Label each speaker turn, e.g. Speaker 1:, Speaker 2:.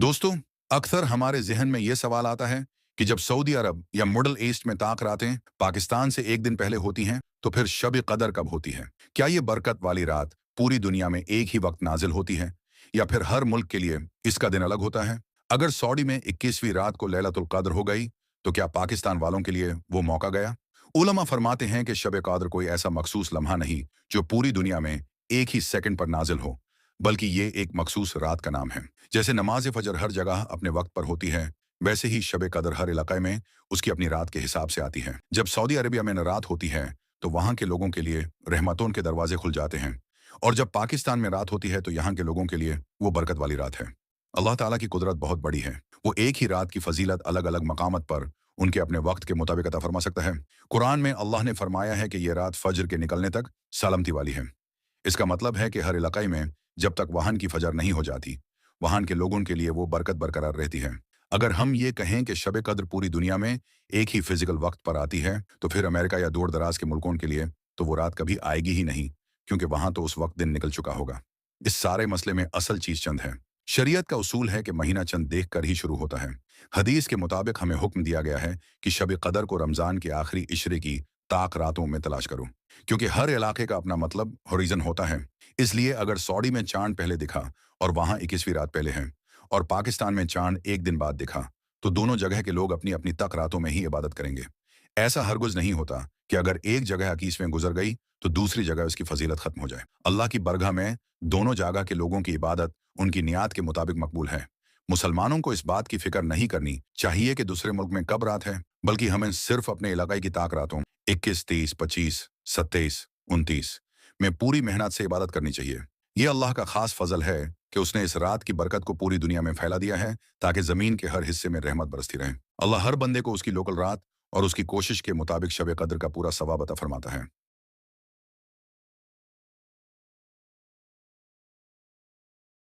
Speaker 1: दोस्तों, अक्सर हमारे जहन में यह सवाल आता है कि जब सऊदी अरब या मिडल ईस्ट में ताक रातें पाकिस्तान से एक दिन पहले होती हैं, तो फिर शब कदर कब होती है? क्या ये बरकत वाली रात पूरी दुनिया में एक ही वक्त नाजिल होती है, या फिर हर मुल्क के लिए इसका दिन अलग होता है? अगर सऊदी में 21वीं रात को लैलतुल कद्र हो गई, तो क्या पाकिस्तान वालों के लिए वो मौका गया? उलमा फरमाते हैं कि शब कद्र कोई ऐसा मखसूस लम्हा नहीं जो पूरी दुनिया में एक ही सेकंड पर नाजिल हो, बल्कि ये एक मखसूस रात का नाम है। जैसे नमाज फजर हर जगह अपने वक्त पर होती है, वैसे ही शब कदर हर इलाके में उसकी अपनी रात के हिसाब से आती है। जब सऊदी अरबिया में रात होती है, तो वहाँ के लोगों के लिए रहमतों के दरवाजे खुल जाते हैं, और जब पाकिस्तान में रात होती है तो यहाँ के लोगों के लिए वो बरकत वाली रात है। अल्लाह ताला की कुदरत बहुत बड़ी है। वो एक ही रात की फजीलत अलग अलग मकामत पर उनके अपने वक्त के मुताबिक अता फरमा सकता है। कुरान में अल्लाह ने फरमाया है कि यह रात फजर के निकलने तक सलामती वाली है। इसका मतलब है कि हर इलाके में जब तक वाहन की फजर नहीं हो जाती, वहां के लोगों के लिए वो बरकत बरकरार रहती है। अगर हम ये कहें कि शब कद्र पूरी दुनिया में एक ही फिजिकल वक्त पर आती है, तो फिर अमेरिका या दूर दराज के मुल्कों के लिए तो वो रात कभी आएगी ही नहीं, क्योंकि वहां तो उस वक्त दिन निकल चुका होगा। इस सारे मसले में असल चीज चंद है। शरीयत का उसूल है कि महीना चंद देख कर ही शुरू होता है। हदीस के मुताबिक हमें हुक्म दिया गया है कि शब कदर को रमजान के आखिरी इशरे की ताक रातों में तलाश करो, क्योंकि हर इलाके का अपना मतलब होरिजन होता है। इसलिए अगर सऊदी में चांद पहले दिखा और वहां 21वीं रात पहले है, और पाकिस्तान में चांद एक दिन बाद दिखा, तो दोनों जगह के लोग अपनी अपनी तक रातों में ही इबादत करेंगे। ऐसा हरगुज नहीं होता कि अगर एक जगह 21वें गुजर गई तो दूसरी जगह उसकी फजीलत खत्म हो जाए। अल्लाह की बरगाह में दोनों जगह के लोगों की इबादत उनकी नियत के मुताबिक मकबूल है। मुसलमानों को इस बात की फिक्र नहीं करनी चाहिए कि दूसरे मुल्क में कब रात है, बल्कि हमें सिर्फ अपने इलाके की ताक रातों 21, 30, 25, 27, 29 में पूरी मेहनत से इबादत करनी चाहिए। ये अल्लाह का खास फजल है कि उसने इस रात की बरकत को पूरी दुनिया में फैला दिया है, ताकि जमीन के हर हिस्से में रहमत बरसती रहे। अल्लाह हर बंदे को उसकी लोकल रात और उसकी कोशिश के मुताबिक शब कद्र का पूरा सवाब अता फरमाता है।